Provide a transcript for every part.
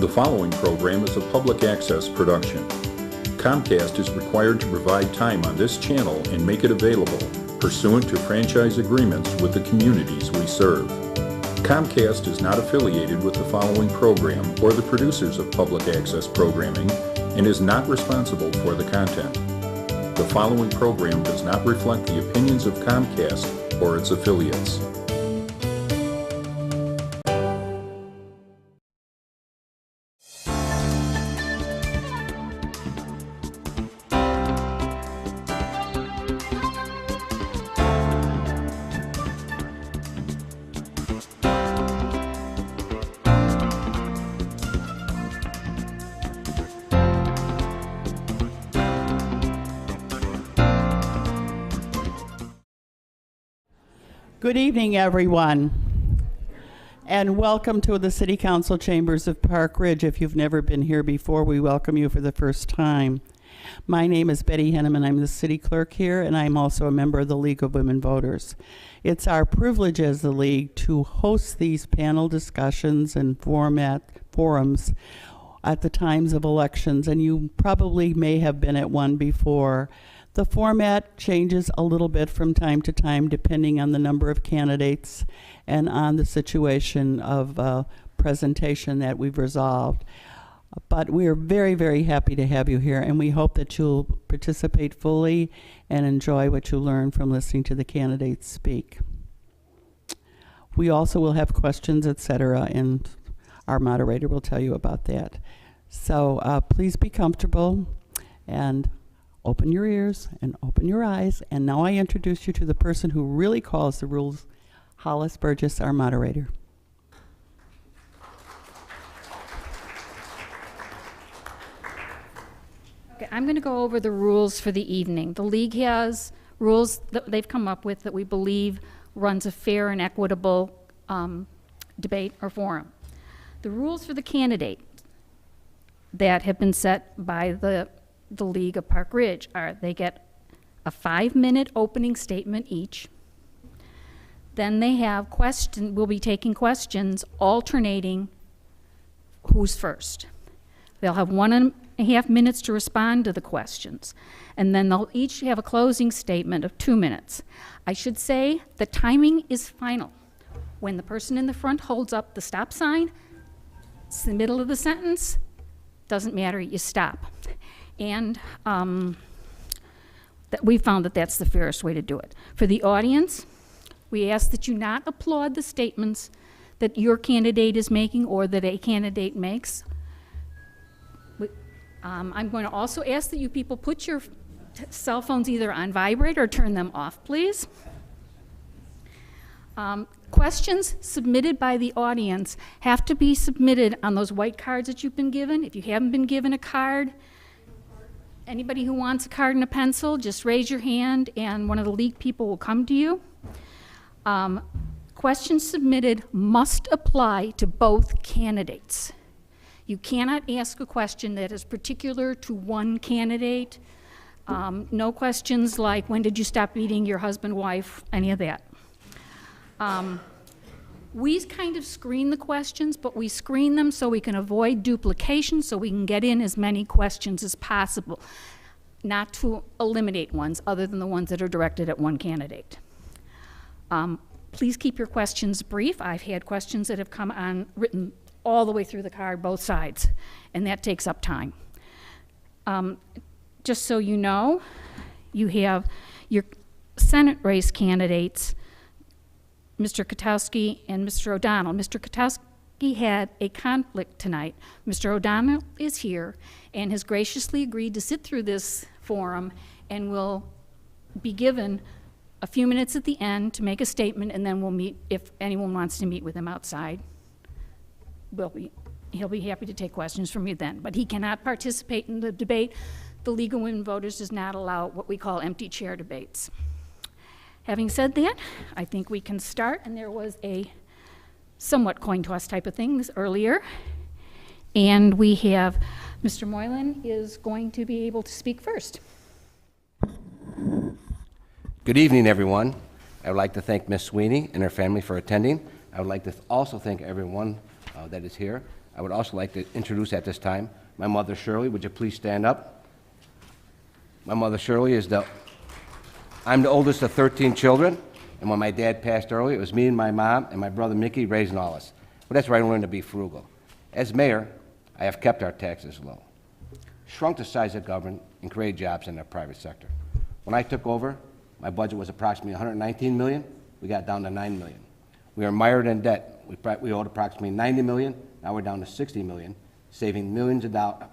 The following program is a public access production. Comcast is required to provide time on this channel and make it available pursuant to franchise agreements with the communities we serve. Comcast is not affiliated with the following program or the producers of public access programming and is not responsible for the content. The following program does not reflect the opinions of Comcast or its affiliates. Good evening, everyone, and welcome to the City Council Chambers of Park Ridge. If you've never been here before, we welcome you for the first time. My name is Betty Henneman. I'm the city clerk here, and I'm also a member of the League of Women Voters. It's our privilege as the League to host these panel discussions and forums at the times of elections, and you probably may have been at one before. The format changes a little bit from time to time depending on the number of candidates and on the situation of presentation that we've resolved. But we are very, very happy to have you here, and we hope that you'll participate fully and enjoy what you learn from listening to the candidates speak. We also will have questions, etc., and our moderator will tell you about that. So please be comfortable and open your ears and open your eyes. And now I introduce you to the person who really calls the rules, Hollis Burgess, our moderator. Okay, I'm going to go over the rules for the evening. The League has rules that they've come up with that we believe runs a fair and equitable debate or forum. The rules for the candidate that have been set by the League of Park Ridge are they get a 5-minute opening statement each. Then they have we'll be taking questions alternating who's first. They'll have 1.5 minutes to respond to the questions. And then they'll each have a closing statement of 2 minutes. I should say the timing is final. When the person in the front holds up the stop sign, it's the middle of the sentence, doesn't matter, you stop. And that we found that that's the fairest way to do it. For the audience, we ask that you not applaud the statements that your candidate is making or that a candidate makes. I'm going to also ask that you people put your cell phones either on vibrate or turn them off, please. Questions submitted by the audience have to be submitted on those white cards that you've been given. If you haven't been given a card, anybody who wants a card and a pencil, just raise your hand and one of the League people will come to you. Questions submitted must apply to both candidates. You cannot ask a question that is particular to one candidate. No questions like, when did you stop beating your husband, wife, any of that. We kind of screen the questions, but we screen them so we can avoid duplication, so we can get in as many questions as possible, not to eliminate ones other than the ones that are directed at one candidate. Please keep your questions brief. I've had questions that have come on written all the way through the card, both sides, and that takes up time. Just so you know, you have your Senate race candidates, Mr. Katowski and Mr. O'Donnell. Mr. Katowski had a conflict tonight. Mr. O'Donnell is here and has graciously agreed to sit through this forum and will be given a few minutes at the end to make a statement, and then we'll meet if anyone wants to meet with him outside. He'll be happy to take questions from you then, but he cannot participate in the debate. The League of Women Voters does not allow what we call empty chair debates. Having said that, I think we can start, and there was a somewhat coin toss type of things earlier. And we have Mr. Moylan is going to be able to speak first. Good evening, everyone. I would like to thank Ms. Sweeney and her family for attending. I would like to also thank everyone that is here. I would also like to introduce at this time my mother, Shirley. Would you please stand up? My mother, Shirley, I'm the oldest of 13 children, and when my dad passed early, it was me and my mom and my brother Mickey raising all us. But that's where I learned to be frugal. As mayor, I have kept our taxes low, shrunk the size of government, and created jobs in the private sector. When I took over, my budget was approximately $119 million. We got down to $9 million. We are mired in debt. We owed approximately $90 million. Now we're down to $60 million, saving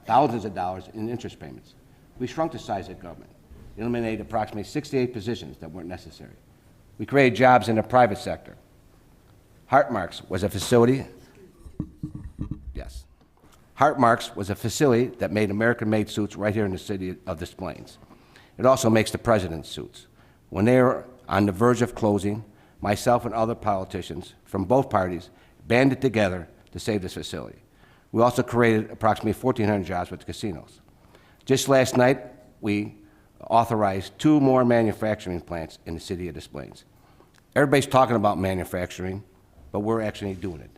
thousands of dollars in interest payments. We shrunk the size of government, eliminated approximately 68 positions that weren't necessary. We created jobs in the private sector. Heartmarks was a facility, yes. Heartmarks was a facility that made American-made suits right here in the city of Des Plaines. It also makes the president's suits. When they are on the verge of closing, myself and other politicians from both parties banded together to save this facility. We also created approximately 1,400 jobs with the casinos. Just last night, we authorized 2 more manufacturing plants in the city of Des Plaines. Everybody's talking about manufacturing, but we're actually doing it.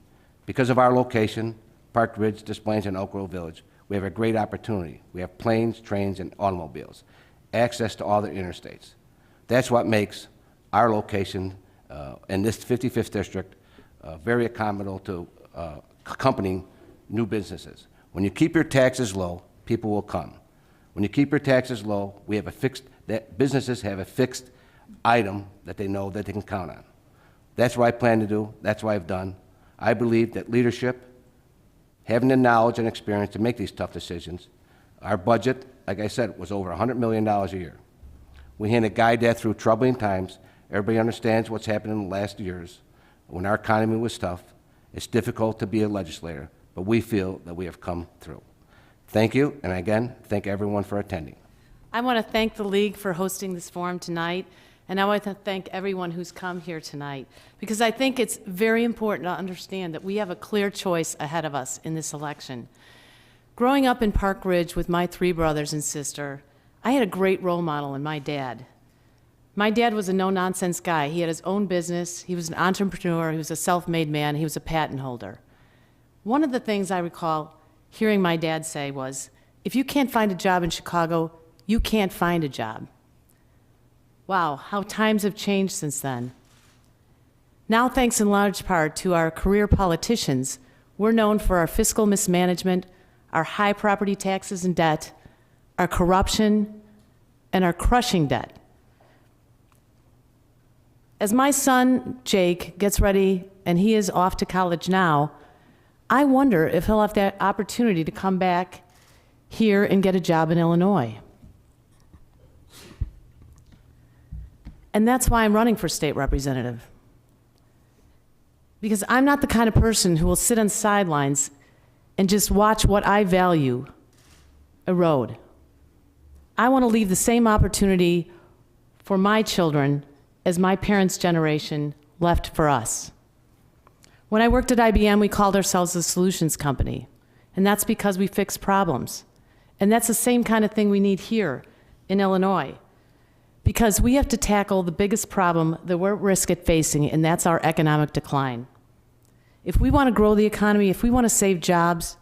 Because of our location, Park Ridge, Des Plaines, and Oak Grove Village, we have a great opportunity. We have planes, trains, and automobiles, access to all the interstates. That's what makes our location in this 55th district very accommodable to accompanying new businesses. When you keep your taxes low, people will come. When you keep your taxes low, businesses have a fixed item that they know that they can count on. That's what I plan to do. That's what I've done. I believe that leadership, having the knowledge and experience to make these tough decisions, our budget, like I said, was over $100 million a year. We had to guide that through troubling times. Everybody understands what's happened in the last years. When our economy was tough, it's difficult to be a legislator, but we feel that we have come through. Thank you, and again, thank everyone for attending. I want to thank the League for hosting this forum tonight, and I want to thank everyone who's come here tonight, because I think it's very important to understand that we have a clear choice ahead of us in this election. Growing up in Park Ridge with my 3 brothers and sister, I had a great role model in my dad. My dad was a no-nonsense guy. He had his own business. He was an entrepreneur. He was a self-made man. He was a patent holder. One of the things I recall hearing my dad say was, if you can't find a job in Chicago, you can't find a job. Wow, how times have changed since then. Now, thanks in large part to our career politicians, we're known for our fiscal mismanagement, our high property taxes and debt, our corruption, and our crushing debt. As my son, Jake, gets ready, and he is off to college now, I wonder if he'll have that opportunity to come back here and get a job in Illinois. And that's why I'm running for state representative. Because I'm not the kind of person who will sit on the sidelines and just watch what I value erode. I want to leave the same opportunity for my children as my parents' generation left for us. When I worked at IBM, we called ourselves a solutions company, and that's because we fix problems. And that's the same kind of thing we need here in Illinois, because we have to tackle the biggest problem that we're at risk at facing, and that's our economic decline. If we want to grow the economy, if we want to save jobs,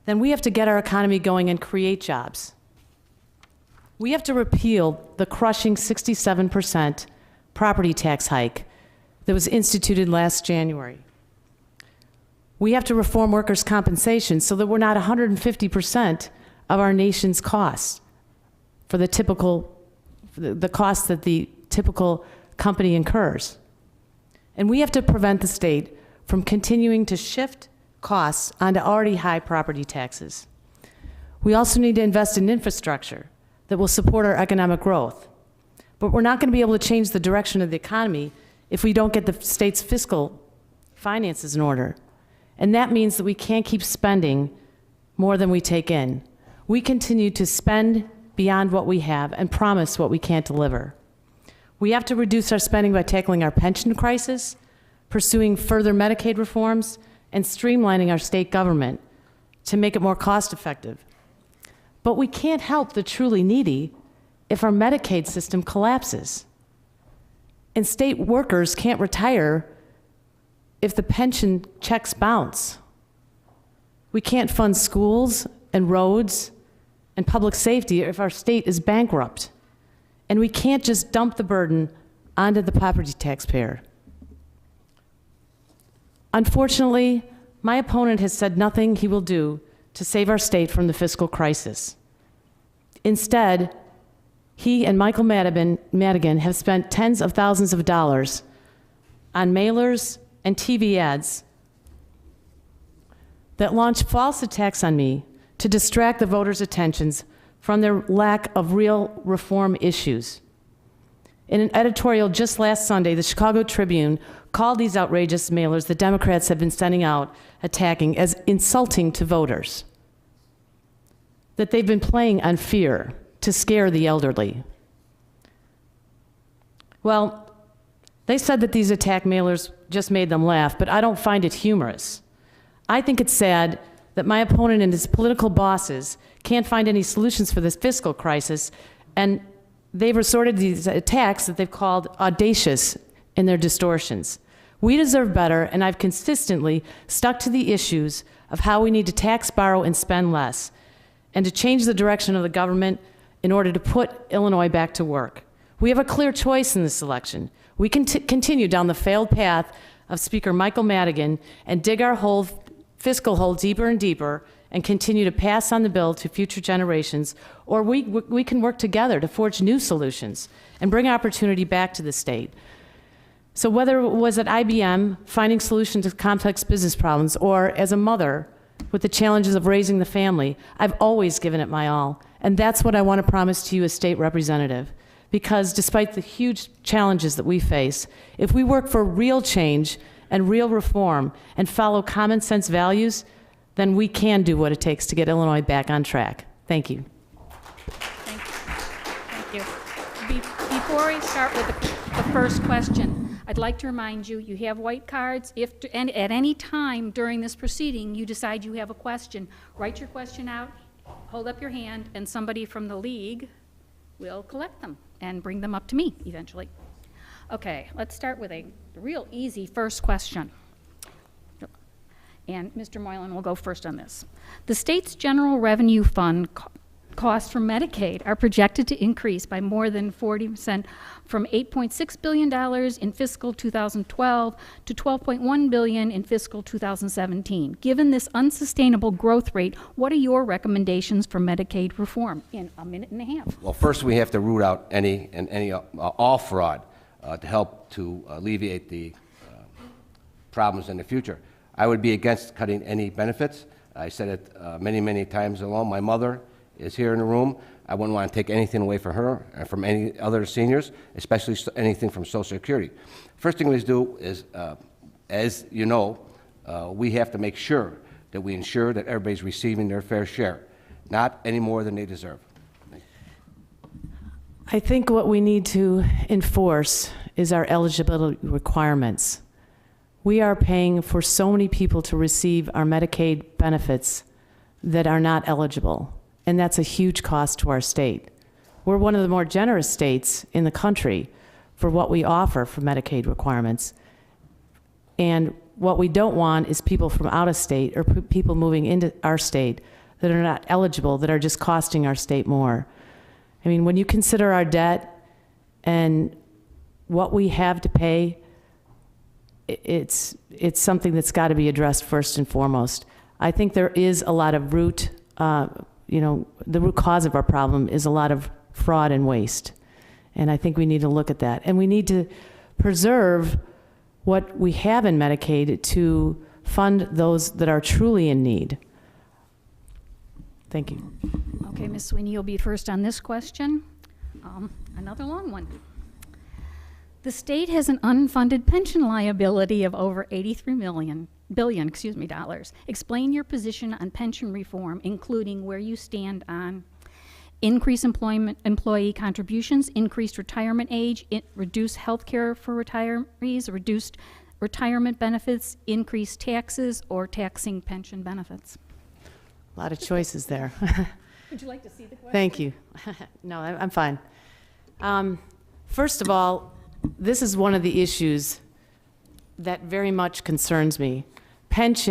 then we have to get our economy going and create jobs. We have to repeal the crushing 67% property tax hike that was instituted last January. We have to reform workers' compensation so that we're not 150% of our nation's costs for the cost that the typical company incurs. And we have to prevent the state from continuing to shift costs onto already high property taxes. We also need to invest in infrastructure that will support our economic growth. But we're not going to be able to change the direction of the economy if we don't get the state's fiscal finances in order. And that means that we can't keep spending more than we take in. We continue to spend beyond what we have and promise what we can't deliver. We have to reduce our spending by tackling our pension crisis, pursuing further Medicaid reforms, and streamlining our state government to make it more cost-effective. But we can't help the truly needy if our Medicaid system collapses. And state workers can't retire if the pension checks bounce. We can't fund schools and roads and public safety if our state is bankrupt. And we can't just dump the burden onto the property taxpayer. Unfortunately, my opponent has said nothing he will do to save our state from the fiscal crisis. Instead, he and Michael Madigan have spent tens of thousands of dollars on mailers and TV ads that launch false attacks on me to distract the voters' attentions from their lack of real reform issues. In an editorial just last Sunday, the Chicago Tribune called these outrageous mailers the Democrats have been sending out attacking as insulting to voters, that they've been playing on fear to scare the elderly. Well, they said that these attack mailers just made them laugh, but I don't find it humorous. I think it's sad that my opponent and his political bosses can't find any solutions for this fiscal crisis, and they've resorted to these attacks that they've called audacious in their distortions. We deserve better, and I've consistently stuck to the issues of how we need to tax, borrow, and spend less, and to change the direction of the government in order to put Illinois back to work. We have a clear choice in this election. We can continue down the failed path of Speaker Michael Madigan and dig our fiscal hole deeper and deeper and continue to pass on the bill to future generations, or we can work together to forge new solutions and bring opportunity back to the state. So whether it was at IBM, finding solutions to complex business problems, or as a mother with the challenges of raising the family, I've always given it my all. And that's what I want to promise to you as state representative. Because despite the huge challenges that we face, if we work for real change and real reform and follow common sense values, then we can do what it takes to get Illinois back on track. Thank you. Thank you. Before I start with the first question, I'd like to remind you, you have white cards. And at any time during this proceeding you decide you have a question, write your question out, hold up your hand, and somebody from the league will collect them and bring them up to me eventually. Okay, let's start with a real easy first question. And Mr. Moylan will go first on this. The state's general revenue fund costs for Medicaid are projected to increase by more than 40% from $8.6 billion in fiscal 2012 to $12.1 billion in fiscal 2017. Given this unsustainable growth rate, what are your recommendations for Medicaid reform in a minute and a half? Well, first we have to root out all fraud to help to alleviate the problems in the future. I would be against cutting any benefits. I said it many, many times alone. My mother is here in the room. I wouldn't want to take anything away from her and from any other seniors, especially anything from Social Security. First thing we do is, as you know, we have to make sure that we ensure that everybody's receiving their fair share, not any more than they deserve. I think what we need to enforce is our eligibility requirements. We are paying for so many people to receive our Medicaid benefits that are not eligible, and that's a huge cost to our state. We're one of the more generous states in the country for what we offer for Medicaid requirements, and what we don't want is people from out of state or people moving into our state that are not eligible, that are just costing our state more. I mean, when you consider our debt and what we have to pay, it's something that's got to be addressed first and foremost. I think there is a lot of the root cause of our problem is a lot of fraud and waste. And I think we need to look at that. And we need to preserve what we have in Medicaid to fund those that are truly in need. Thank you. Okay, Ms. Sweeney, you'll be first on this question. Another long one. The state has an unfunded pension liability of over $83 billion. Explain your position on pension reform, including where you stand on increased employee contributions, increased retirement age, reduced health care for retirees, reduced retirement benefits, increased taxes, or taxing pension benefits. A lot of choices there. Would you like to see the question? Thank you. No, I'm fine. First of all, this is one of the issues that very much concerns me.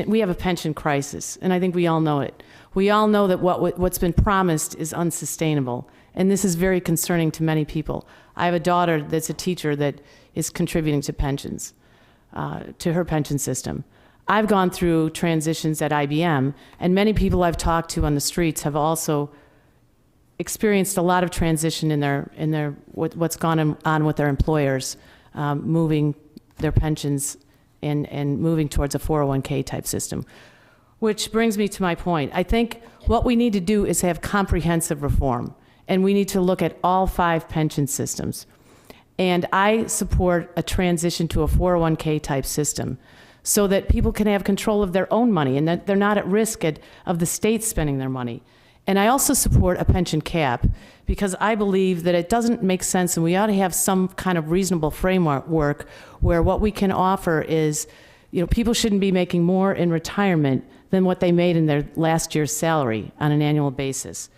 we have a pension crisis, and I think we all know it. We all know that what's been promised is unsustainable, and this is very concerning to many people. I have a daughter that's a teacher that is contributing to pensions, to her pension system. I've gone through transitions at IBM, and many people I've talked to on the streets have also experienced a lot of transition in their what's gone on with their employers, moving their pensions and moving towards a 401k type system. Which brings me to my point. I think what we need to do is have comprehensive reform, and we need to look at all 5 pension systems. And I support a transition to a 401k type system so that people can have control of their own money and that they're not at risk of the state spending their money. And I also support a pension cap because I believe that it doesn't make sense, and we ought to have some kind of reasonable framework where what we can offer is, people shouldn't be making more in retirement than what they made in their last year's salary on an annual basis.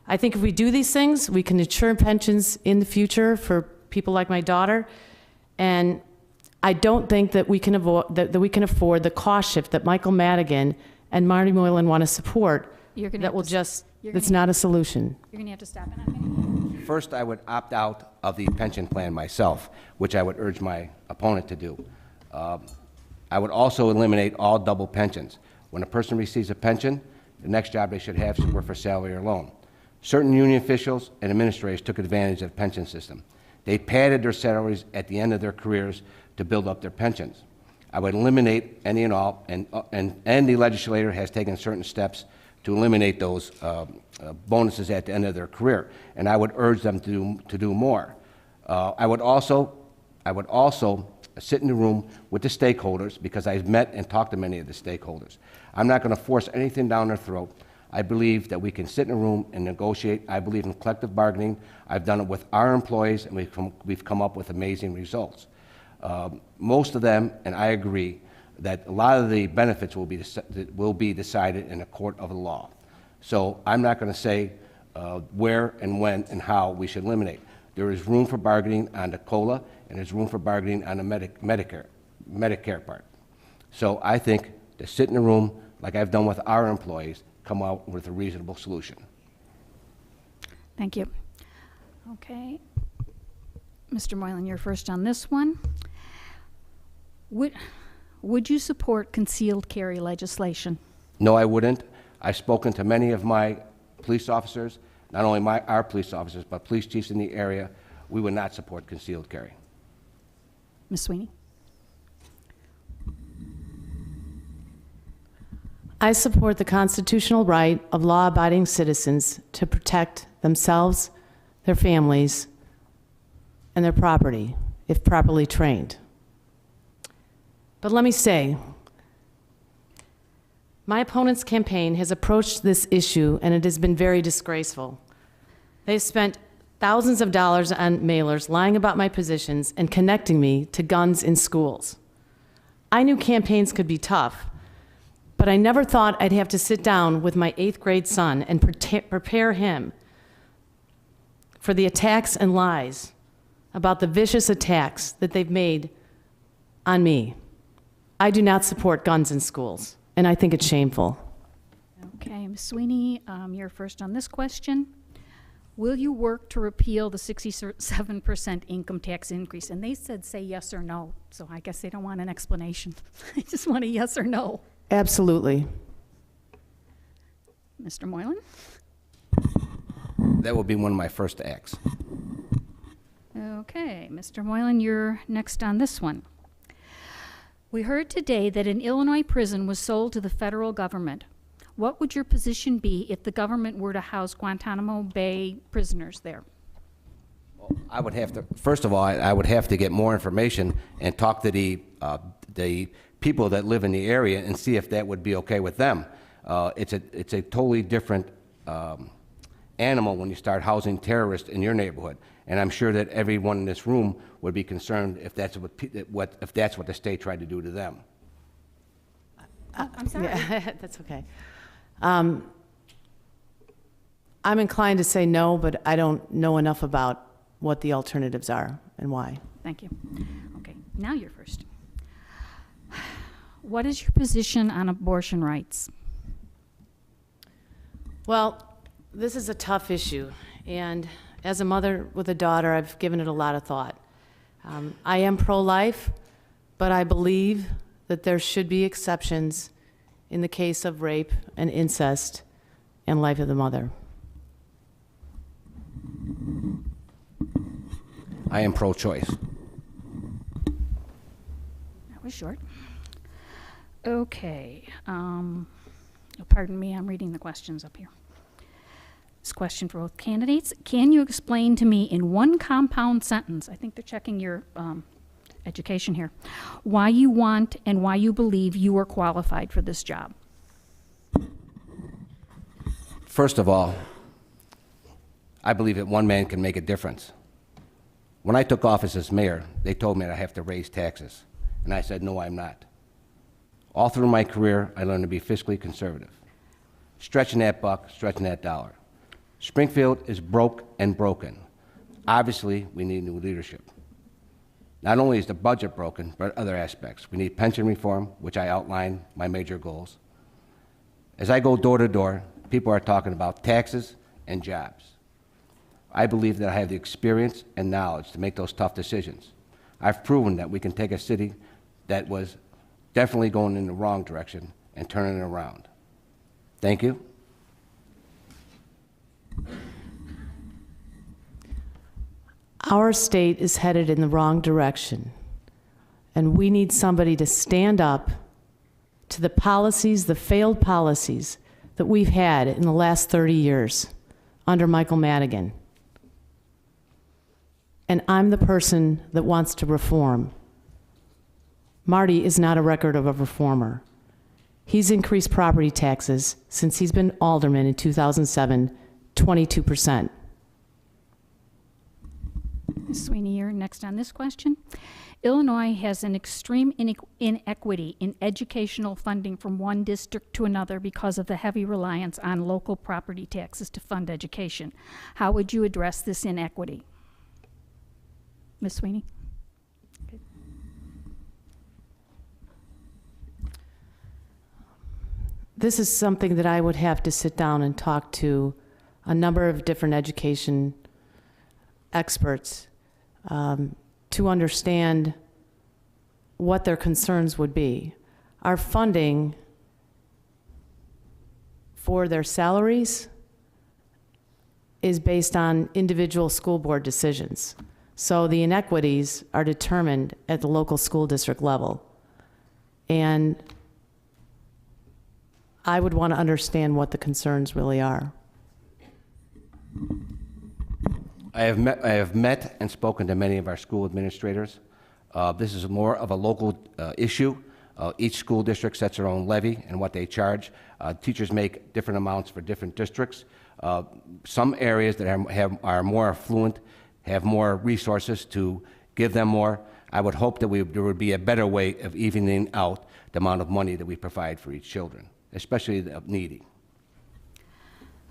I think if we do these things, we can ensure pensions in the future for people like my daughter, and I don't think that we can afford the cost shift that Michael Madigan and Marty Moylan want to support. That's not a solution. You're going to have to stop it, I think. First, I would opt out of the pension plan myself, which I would urge my opponent to do. I would also eliminate all double pensions. When a person receives a pension, the next job they should have should work for salary or loan. Certain union officials and administrators took advantage of the pension system. They padded their salaries at the end of their careers to build up their pensions. I would eliminate any and all, and the legislator has taken certain steps to eliminate those bonuses at the end of their career, and I would urge them to do more. I would also sit in the room with the stakeholders, because I've met and talked to many of the stakeholders. I'm not going to force anything down their throat. I believe that we can sit in a room and negotiate. I believe in collective bargaining. I've done it with our employees, and we've come up with amazing results. Most of them, and I agree, that a lot of the benefits will be decided in a court of law. So I'm not going to say where and when and how we should eliminate. There is room for bargaining on the COLA, and there's room for bargaining on the Medicare part. So I think to sit in a room, like I've done with our employees, come out with a reasonable solution. Thank you. Okay. Mr. Moylan, you're first on this one. Would you support concealed carry legislation? No, I wouldn't. I've spoken to many of my police officers, not only our police officers, but police chiefs in the area. We would not support concealed carry. Ms. Sweeney? I support the constitutional right of law-abiding citizens to protect themselves, their families, and their property, if properly trained. But let me say, my opponent's campaign has approached this issue, and it has been very disgraceful. They've spent thousands of dollars on mailers lying about my positions and connecting me to guns in schools. I knew campaigns could be tough, but I never thought I'd have to sit down with my 8th grade son and prepare him for the attacks and lies about the vicious attacks that they've made on me. I do not support guns in schools, and I think it's shameful. Okay, Ms. Sweeney, you're first on this question. Will you work to repeal the 67% income tax increase? And they said say yes or no, so I guess they don't want an explanation. They just want a yes or no. Absolutely. Mr. Moylan? That will be one of my first acts. Okay, Mr. Moylan, you're next on this one. We heard today that an Illinois prison was sold to the federal government. What would your position be if the government were to house Guantanamo Bay prisoners there? Well, I would have to, first of all, I would have to get more information and talk to the people that live in the area and see if that would be okay with them. It's a totally different animal when you start housing terrorists in your neighborhood. And I'm sure that everyone in this room would be concerned if that's what the state tried to do to them. I'm sorry. Yeah, that's okay. I'm inclined to say no, but I don't know enough about what the alternatives are and why. Thank you. Okay, now you're first. What is your position on abortion rights? Well, this is a tough issue, and as a mother with a daughter, I've given it a lot of thought. I am pro-life, but I believe that there should be exceptions in the case of rape and incest and life of the mother. I am pro-choice. That was short. Okay. Pardon me, I'm reading the questions up here. This question for both candidates. Can you explain to me in one compound sentence, I think they're checking your education here, why you want and why you believe you are qualified for this job? First of all, I believe that one man can make a difference. When I took office as mayor, they told me that I have to raise taxes. And I said, no, I'm not. All through my career, I learned to be fiscally conservative. Stretching that buck, stretching that dollar. Springfield is broke and broken. Obviously, we need new leadership. Not only is the budget broken, but other aspects. We need pension reform, which I outlined my major goals. As I go door to door, people are talking about taxes and jobs. I believe that I have the experience and knowledge to make those tough decisions. I've proven that we can take a city that was definitely going in the wrong direction and turn it around. Thank you. Our state is headed in the wrong direction, and we need somebody to stand up to the policies, the failed policies that we've had in the last 30 years under Michael Madigan. And I'm the person that wants to reform. Marty is not a record of a reformer. He's increased property taxes since he's been alderman in 2007, 22%. Ms. Sweeney, you're next on this question. Illinois has an extreme inequity in educational funding from one district to another because of the heavy reliance on local property taxes to fund education. How would you address this inequity? Ms. Sweeney? Okay. This is something that I would have to sit down and talk to a number of different education experts to understand what their concerns would be. Our funding for their salaries is based on individual school board decisions. So the inequities are determined at the local school district level. And I would want to understand what the concerns really are. I have met and spoken to many of our school administrators. This is more of a local issue. Each school district sets their own levy and what they charge. Teachers make different amounts for different districts. Some areas that are more affluent have more resources to give them more. I would hope that there would be a better way of evening out the amount of money that we provide for each children, especially the needy.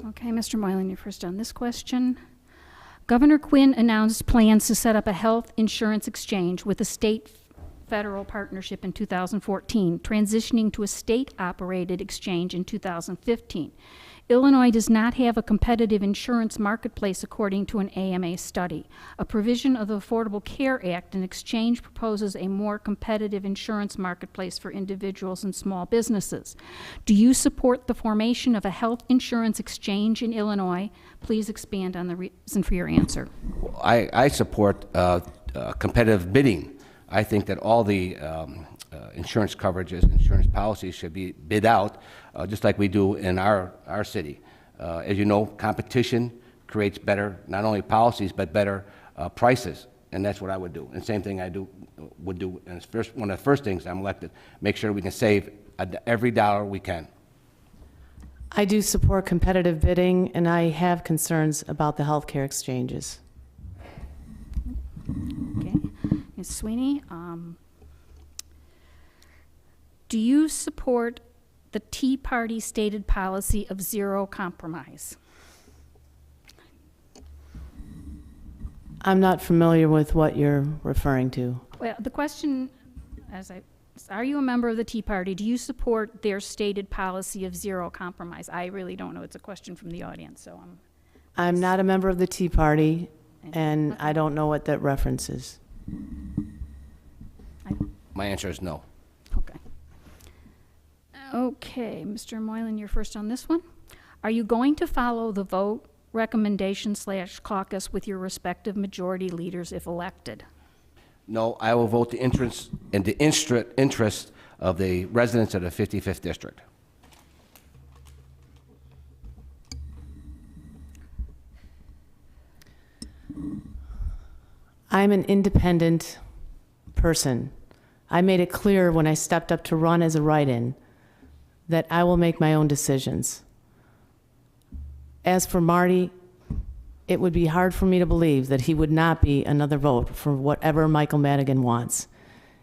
Okay, Mr. Moylan, you're first on this question. Governor Quinn announced plans to set up a health insurance exchange with a state-federal partnership in 2014, transitioning to a state-operated exchange in 2015. Illinois does not have a competitive insurance marketplace according to an AMA study. A provision of the Affordable Care Act, an exchange proposes a more competitive insurance marketplace for individuals and small businesses. Do you support the formation of a health insurance exchange in Illinois? Please expand on the reason for your answer. I support competitive bidding. I think that all the insurance coverages, insurance policies should be bid out, just like we do in our city. As you know, competition creates better, not only policies, but better prices, and that's what I would do. And same thing would do, and it's one of the first things I'm elected, make sure we can save every dollar we can. I do support competitive bidding, and I have concerns about the healthcare exchanges. Okay, Ms. Sweeney, do you support the Tea Party stated policy of zero compromise? I'm not familiar with what you're referring to. Well, the question, as I Are you a member of the Tea Party? Do you support their stated policy of zero compromise? I really don't know. It's a question from the audience, so I'm not a member of the Tea Party, and I don't know what that reference is. My answer is no. Okay. Okay, Mr. Moylan, you're first on this one. Are you going to follow the vote recommendation / caucus with your respective majority leaders if elected? No, I will vote the interest of the residents of the 55th District. I'm an independent person. I made it clear when I stepped up to run as a write-in that I will make my own decisions. As for Marty, it would be hard for me to believe that he would not be another vote for whatever Michael Madigan wants,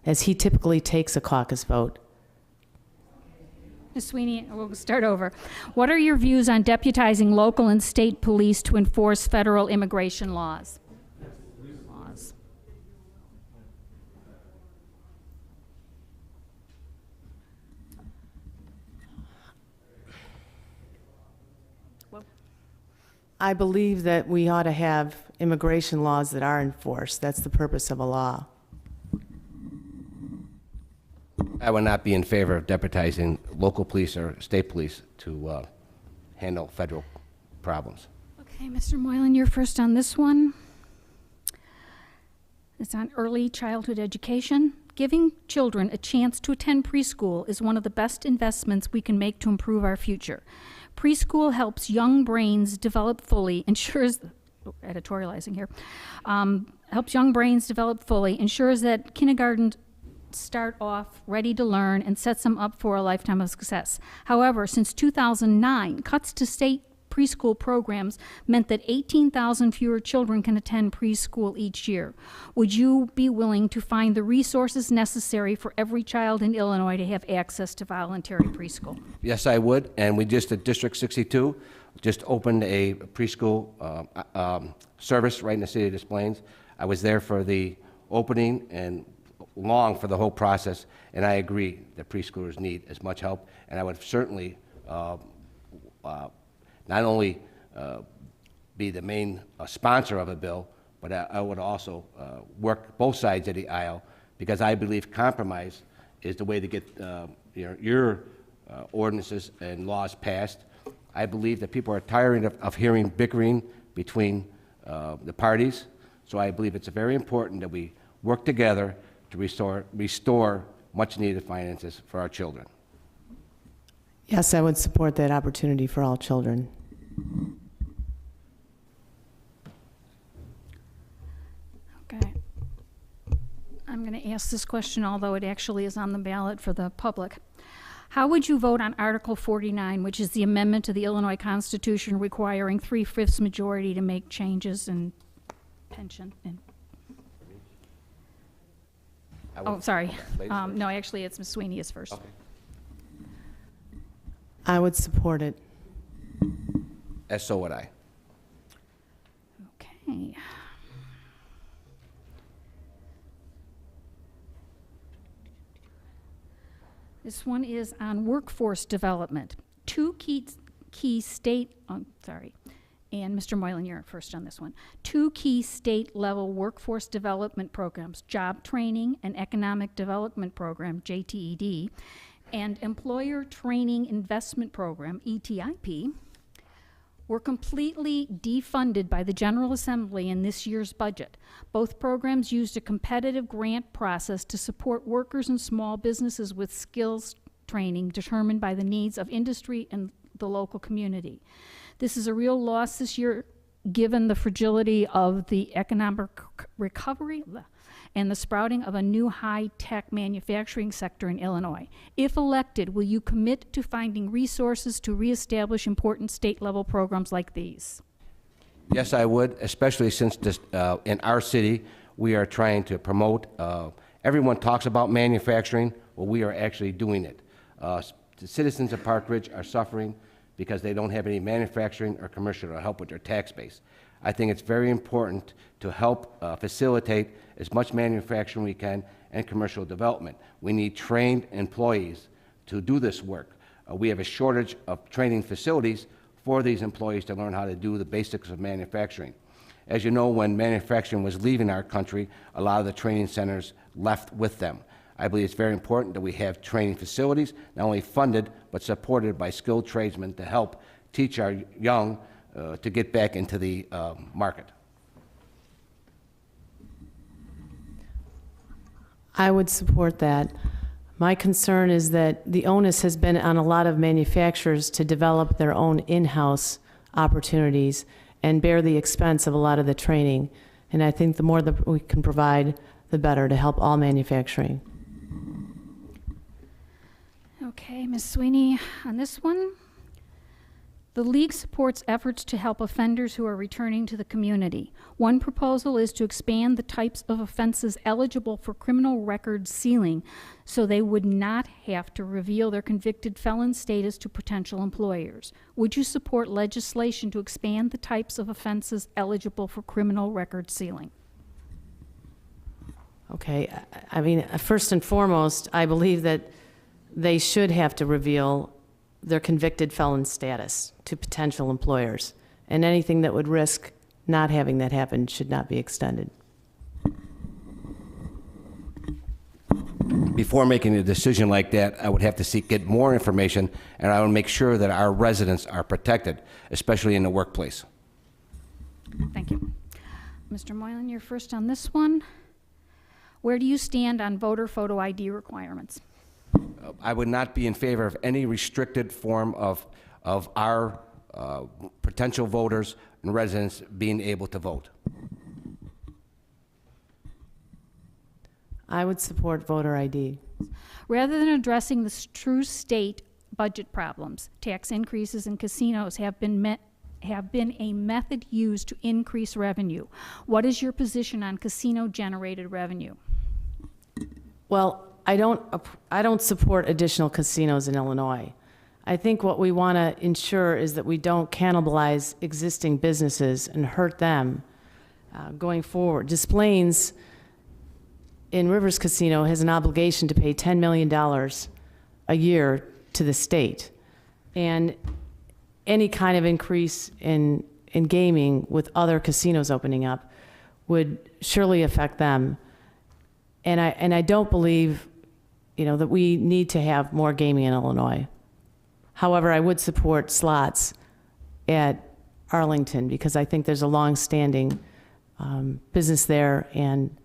as he typically takes a caucus vote. Ms. Sweeney, we'll start over. What are your views on deputizing local and state police to enforce federal immigration laws? I believe that we ought to have immigration laws that are enforced. That's the purpose of a law. I would not be in favor of deputizing local police or state police to handle federal problems. Okay, Mr. Moylan, you're first on this one. It's on early childhood education. Giving children a chance to attend preschool is one of the best investments we can make to improve our future. Preschool helps young brains develop fully, ensures, editorializing here, helps young brains develop fully, ensures that kindergarten start off ready to learn, and sets them up for a lifetime of success. However, since 2009, cuts to state preschool programs meant that 18,000 fewer children can attend preschool each year. Would you be willing to find the resources necessary for every child in Illinois to have access to voluntary preschool? Yes, I would, and we just, at District 62, just opened a preschool service right in the city of Des Plaines. I was there for the opening and long for the whole process, and I agree that preschoolers need as much help, and I would certainly not only be the main sponsor of a bill, but I would also work both sides of the aisle, because I believe compromise is the way to get your ordinances and laws passed. I believe that people are tired of hearing bickering between the parties, so I believe it's very important that we work together to restore much-needed finances for our children. Yes, I would support that opportunity for all children. Okay. I'm going to ask this question, although it actually is on the ballot for the public. How would you vote on Article 49, which is the amendment to the Illinois Constitution requiring 3/5 majority to make changes in pension? Oh, sorry. No, actually, it's Ms. Sweeney is first. Okay. I would support it. As so would I. Okay. This one is on workforce development. Two key state, and Mr. Moylan, you're first on this one. Two key state-level workforce development programs, Job Training and Economic Development Program, JTED, and Employer Training Investment Program, ETIP, were completely defunded by the General Assembly in this year's budget. Both programs used a competitive grant process to support workers and small businesses with skills training determined by the needs of industry and the local community. This is a real loss this year, given the fragility of the economic recovery and the sprouting of a new high-tech manufacturing sector in Illinois. If elected, will you commit to finding resources to reestablish important state-level programs like these? Yes, I would, especially since this, in our city, we are trying to promote, everyone talks about manufacturing, well, we are actually doing it. The citizens of Park Ridge are suffering because they don't have any manufacturing or commercial to help with their tax base. I think it's very important to help facilitate as much manufacturing we can and commercial development. We need trained employees to do this work. We have a shortage of training facilities for these employees to learn how to do the basics of manufacturing. As you know, when manufacturing was leaving our country, a lot of the training centers left with them. I believe it's very important that we have training facilities, not only funded, but supported by skilled tradesmen to help teach our young to get back into the market. I would support that. My concern is that the onus has been on a lot of manufacturers to develop their own in-house opportunities and bear the expense of a lot of the training. And I think the more that we can provide, the better to help all manufacturing. Okay, Ms. Sweeney, on this one, the League supports efforts to help offenders who are returning to the community. One proposal is to expand the types of offenses eligible for criminal record sealing so they would not have to reveal their convicted felon status to potential employers. Would you support legislation to expand the types of offenses eligible for criminal record sealing? Okay, I mean, first and foremost, I believe that they should have to reveal their convicted felon status to potential employers, and anything that would risk not having that happen should not be extended. Before making a decision like that, I would have to get more information, and I would make sure that our residents are protected, especially in the workplace. Thank you. Mr. Moylan, you're first on this one. Where do you stand on voter photo ID requirements? I would not be in favor of any restricted form of our potential voters and residents being able to vote. I would support voter ID. Rather than addressing the true state budget problems, tax increases in casinos have been a method used to increase revenue. What is your position on casino-generated revenue? Well, I don't support additional casinos in Illinois. I think what we want to ensure is that we don't cannibalize existing businesses and hurt them going forward. Des Plaines in Rivers Casino has an obligation to pay $10 million a year to the state. And any kind of increase in gaming with other casinos opening up would surely affect them. And I don't believe, that we need to have more gaming in Illinois. However, I would support slots at Arlington because I think there's a long-standing business there, and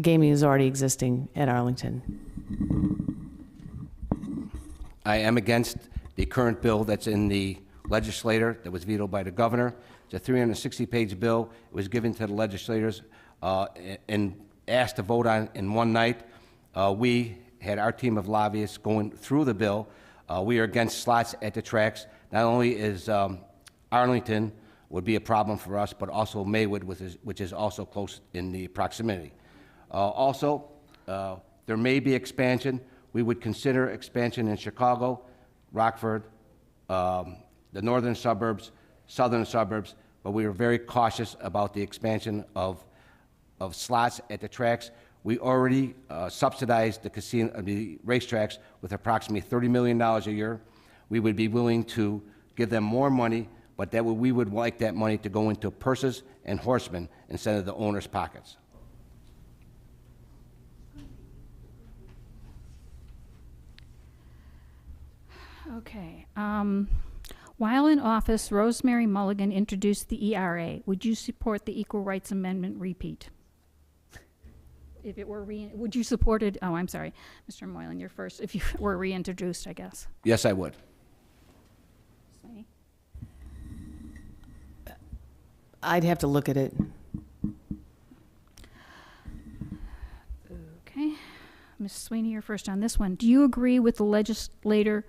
gaming is already existing at Arlington. I am against the current bill that's in the legislature that was vetoed by the governor. It's a 360-page bill. It was given to the legislators and asked to vote on in one night. We had our team of lobbyists going through the bill. We are against slots at the tracks. Not only is Arlington would be a problem for us, but also Maywood, which is also close in the proximity. Also, there may be expansion. We would consider expansion in Chicago, Rockford, the northern suburbs, southern suburbs, but we are very cautious about the expansion of slots at the tracks. We already subsidize the racetracks with approximately $30 million a year. We would be willing to give them more money, but we would like that money to go into purses and horsemen instead of the owners' pockets. Okay. While in office, Rosemary Mulligan introduced the ERA. Would you support the Equal Rights Amendment repeat? If it were would you support it? Oh, I'm sorry, Mr. Moylan, you're first. If you were reintroduced, I guess. Yes, I would. Sweeney? I'd have to look at it. Okay. Ms. Sweeney, you're first on this one. Do you agree with the legislator,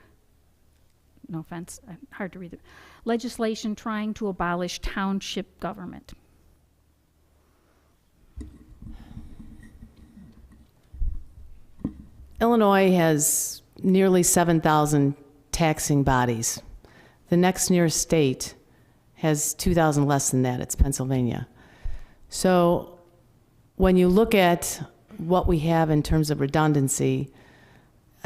no offense, hard to read it, legislation trying to abolish township government? Illinois has nearly 7,000 taxing bodies. The next nearest state has 2,000 less than that. It's Pennsylvania. So when you look at what we have in terms of redundancy,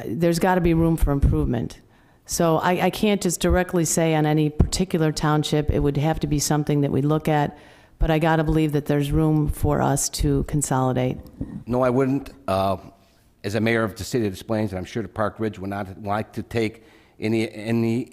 there's got to be room for improvement. So I can't just directly say on any particular township. It would have to be something that we look at, but I got to believe that there's room for us to consolidate. No, I wouldn't. As a mayor of the city of Des Plaines, and I'm sure the Park Ridge would not like to take any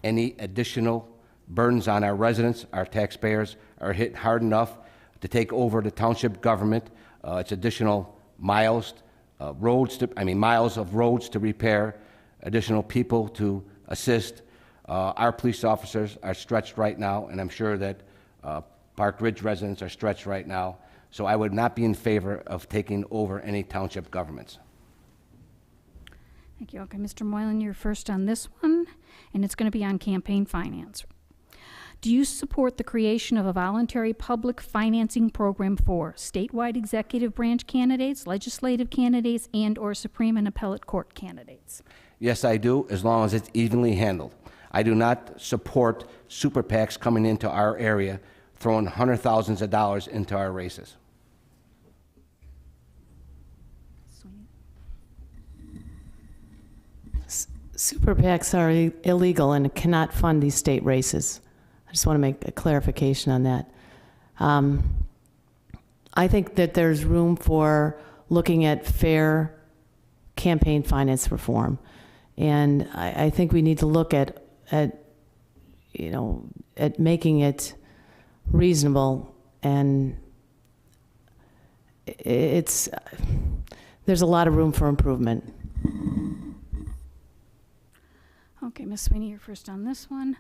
additional burdens on our residents. Our taxpayers are hit hard enough to take over the township government. It's additional miles, miles of roads to repair, additional people to assist. Our police officers are stretched right now, and I'm sure that Park Ridge residents are stretched right now. So I would not be in favor of taking over any township governments. Thank you. Okay, Mr. Moylan, you're first on this one, and it's going to be on campaign finance. Do you support the creation of a voluntary public financing program for statewide executive branch candidates, legislative candidates, and/or Supreme and Appellate Court candidates? Yes, I do, as long as it's evenly handled. I do not support super PACs coming into our area, throwing hundreds of thousands of dollars into our races. Super PACs are illegal and cannot fund these state races. I just want to make a clarification on that. I think that there's room for looking at fair campaign finance reform. And I think we need to look at making it reasonable, and there's a lot of room for improvement. Okay, Ms. Sweeney, you're first on this one.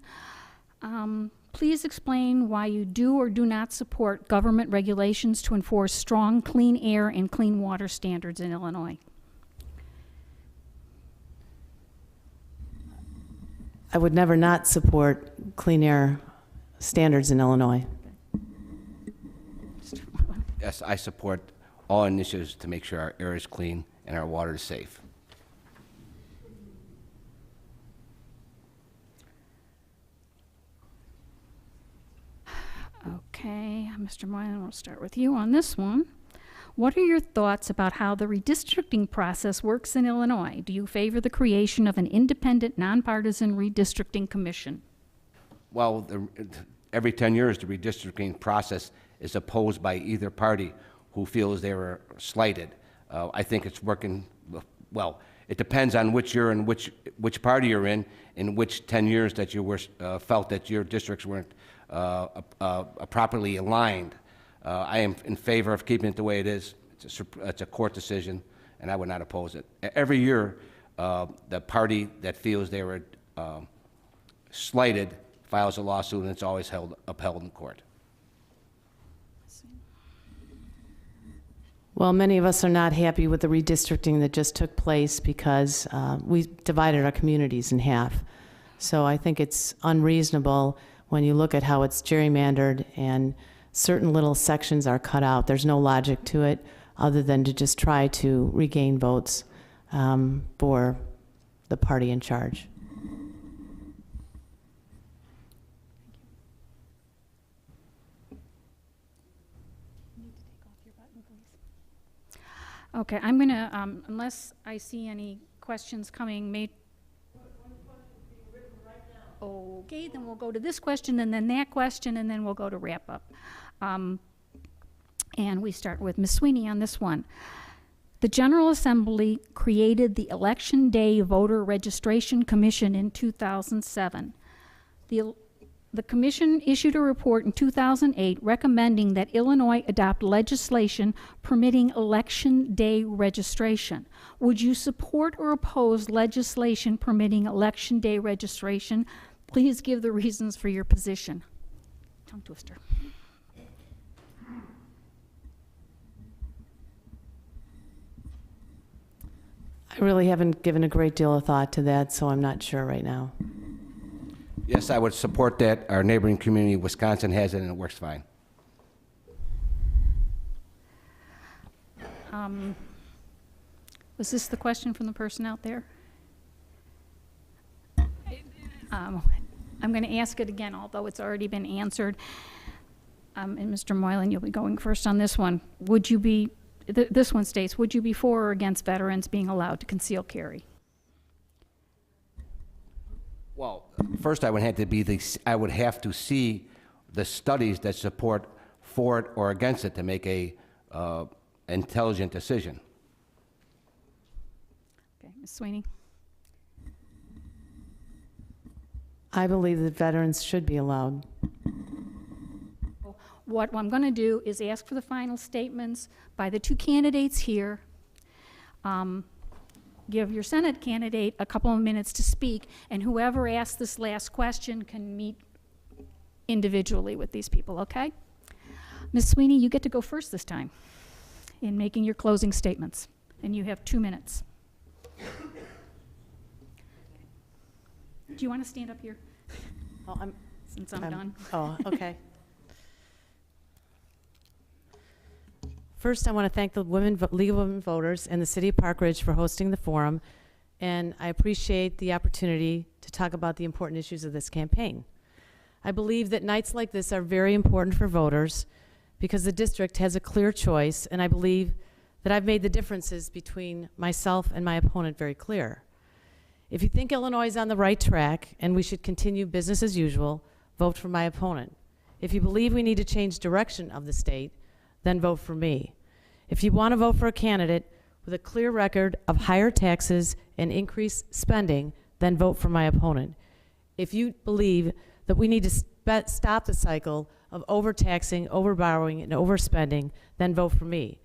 Please explain why you do or do not support government regulations to enforce strong clean air and clean water standards in Illinois. I would never not support clean air standards in Illinois. Yes, I support all initiatives to make sure our air is clean and our water is safe. Okay, Mr. Moylan, we'll start with you on this one. What are your thoughts about how the redistricting process works in Illinois? Do you favor the creation of an independent, nonpartisan redistricting commission? Well, every 10 years, the redistricting process is opposed by either party who feels they were slighted. I think it's working well. It depends on which year and which party you're in which 10 years that you were felt that your districts weren't properly aligned. I am in favor of keeping it the way it is. It's a court decision, and I would not oppose it. Every year, the party that feels they were slighted files a lawsuit, and it's always upheld in court. Well, many of us are not happy with the redistricting that just took place because we divided our communities in half. So I think it's unreasonable when you look at how it's gerrymandered and certain little sections are cut out. There's no logic to it other than to just try to regain votes for the party in charge. Okay, I'm going to, unless I see any questions coming, okay, then we'll go to this question, and then that question, and then we'll go to wrap up. And we start with Ms. Sweeney on this one. The General Assembly created the Election Day Voter Registration Commission in 2007. The commission issued a report in 2008 recommending that Illinois adopt legislation permitting election day registration. Would you support or oppose legislation permitting election day registration? Please give the reasons for your position. Tongue twister. I really haven't given a great deal of thought to that, so I'm not sure right now. Yes, I would support that. Our neighboring community, Wisconsin, has it, and it works fine. Was this the question from the person out there? I'm going to ask it again, although it's already been answered. And Mr. Moylan, you'll be going first on this one. Would you be, this one states, would you be for or against veterans being allowed to conceal carry? Well, first I would have to see the studies that support for it or against it to make a intelligent decision. Okay, Ms. Sweeney? I believe that veterans should be allowed. What I'm going to do is ask for the final statements by the two candidates here. Give your Senate candidate a couple of minutes to speak, and whoever asks this last question can meet individually with these people, okay? Ms. Sweeney, you get to go first this time in making your closing statements, and you have 2 minutes. Do you want to stand up here Oh, since I'm done? Oh, okay. First, I want to thank the League of Women Voters and the City of Park Ridge for hosting the forum, and I appreciate the opportunity to talk about the important issues of this campaign. I believe that nights like this are very important for voters because the district has a clear choice, and I believe that I've made the differences between myself and my opponent very clear. If you think Illinois is on the right track and we should continue business as usual, vote for my opponent. If you believe we need to change direction of the state, then vote for me. If you want to vote for a candidate with a clear record of higher taxes and increased spending, then vote for my opponent. If you believe that we need to stop the cycle of overtaxing, overborrowing, and overspending, then vote for me.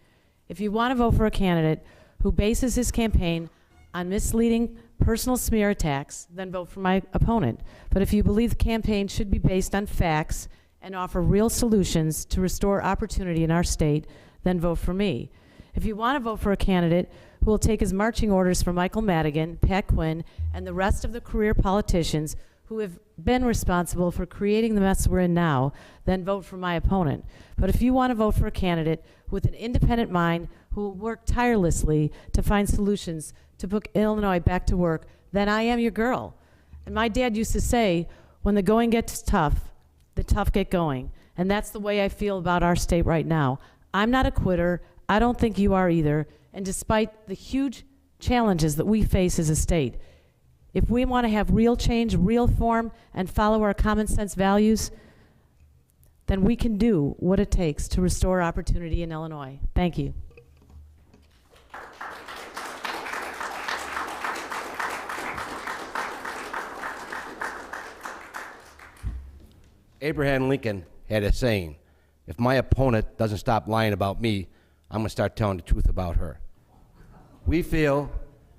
If you want to vote for a candidate who bases his campaign on misleading personal smear attacks, then vote for my opponent. But if you believe the campaign should be based on facts and offer real solutions to restore opportunity in our state, then vote for me. If you want to vote for a candidate who will take his marching orders from Michael Madigan, Pat Quinn, and the rest of the career politicians who have been responsible for creating the mess we're in now, then vote for my opponent. But if you want to vote for a candidate with an independent mind who will work tirelessly to find solutions to put Illinois back to work, then I am your girl. And my dad used to say, when the going gets tough, the tough get going. And that's the way I feel about our state right now. I'm not a quitter. I don't think you are either. And despite the huge challenges that we face as a state, if we want to have real change, real form, and follow our common sense values, then we can do what it takes to restore opportunity in Illinois. Thank you. Abraham Lincoln had a saying, if my opponent doesn't stop lying about me, I'm going to start telling the truth about her. We feel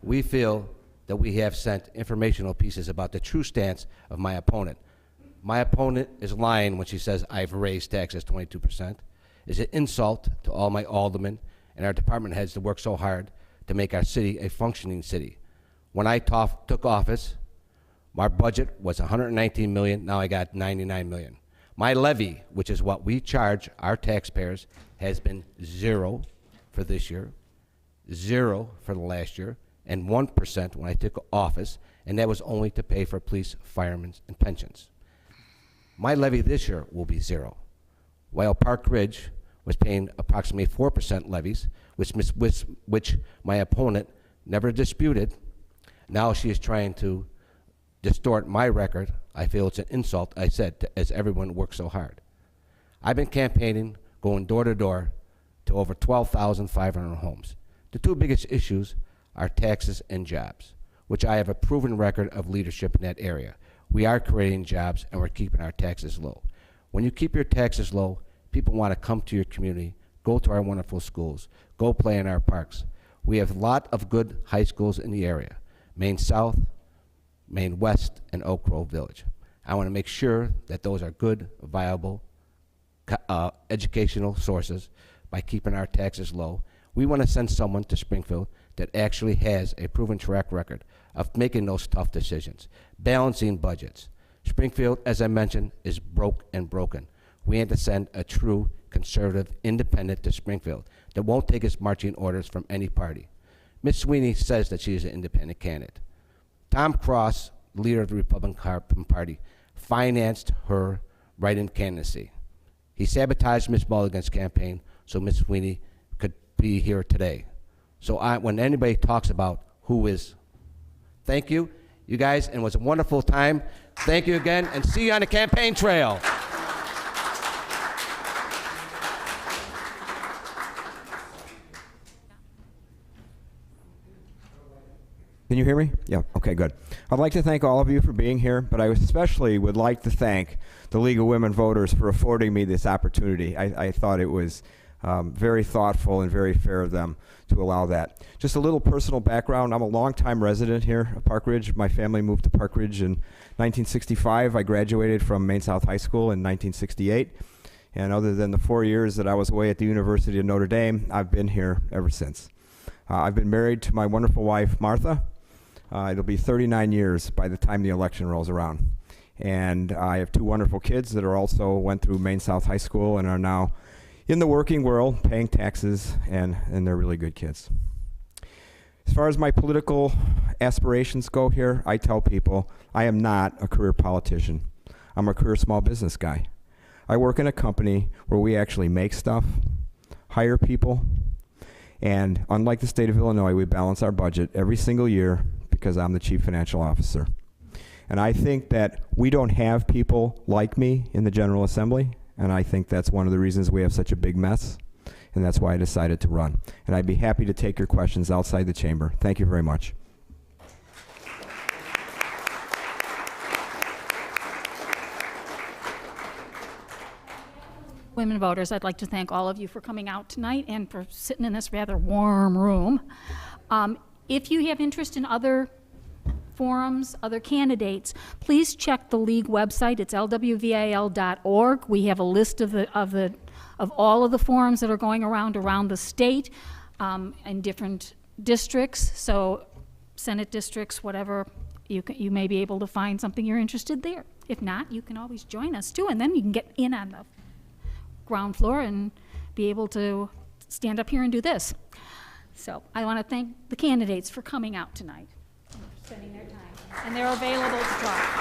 that we have sent informational pieces about the true stance of my opponent. My opponent is lying when she says I've raised taxes 22%. It's an insult to all my aldermen and our department heads that work so hard to make our city a functioning city. When I took office, my budget was $119 million, now I got $99 million. My levy, which is what we charge our taxpayers, has been 0 for this year, 0 for the last year, and 1% when I took office, and that was only to pay for police, firemen, and pensions. My levy this year will be 0. While Park Ridge was paying approximately 4% levies, which my opponent never disputed, now she is trying to distort my record. I feel it's an insult, I said, as everyone works so hard. I've been campaigning, going door to door to over 12,500 homes. The two biggest issues are taxes and jobs, which I have a proven record of leadership in that area. We are creating jobs and we're keeping our taxes low. When you keep your taxes low, people want to come to your community, go to our wonderful schools, go play in our parks. We have a lot of good high schools in the area, Maine South, Maine West, and Oak Grove Village. I want to make sure that those are good, viable educational sources by keeping our taxes low. We want to send someone to Springfield that actually has a proven track record of making those tough decisions, balancing budgets. Springfield, as I mentioned, is broke and broken. We had to send a true conservative independent to Springfield that won't take his marching orders from any party. Ms. Sweeney says that she is an independent candidate. Tom Cross, leader of the Republican Party, financed her write-in candidacy. He sabotaged Ms. Mulligan's campaign so Ms. Sweeney could be here today. So when anybody talks about who is, thank you, you guys, and it was a wonderful time. Thank you again, and see you on the campaign trail. Can you hear me? Yeah, okay, good. I'd like to thank all of you for being here, but I especially would like to thank the League of Women Voters for affording me this opportunity. I thought it was very thoughtful and very fair of them to allow that. Just a little personal background. I'm a longtime resident here at Park Ridge. My family moved to Park Ridge in 1965. I graduated from Maine South High School in 1968. And other than the 4 years that I was away at the University of Notre Dame, I've been here ever since. I've been married to my wonderful wife, Martha. It'll be 39 years by the time the election rolls around. And I have 2 wonderful kids that are also went through Maine South High School and are now in the working world, paying taxes, and they're really good kids. As far as my political aspirations go here, I tell people I am not a career politician. I'm a career small business guy. I work in a company where we actually make stuff, hire people, and unlike the state of Illinois, we balance our budget every single year because I'm the chief financial officer. And I think that we don't have people like me in the General Assembly, and I think that's one of the reasons we have such a big mess, and that's why I decided to run. And I'd be happy to take your questions outside the chamber. Thank you very much. Women voters, I'd like to thank all of you for coming out tonight and for sitting in this rather warm room. If you have interest in other forums, other candidates, please check the League website. It's lwval.org. We have a list of all of the forums that are going around the state in different districts. So Senate districts, whatever, you may be able to find something you're interested there. If not, you can always join us too, and then you can get in on the ground floor and be able to stand up here and do this. So I want to thank the candidates for coming out tonight, and for spending their time, and they're available to talk.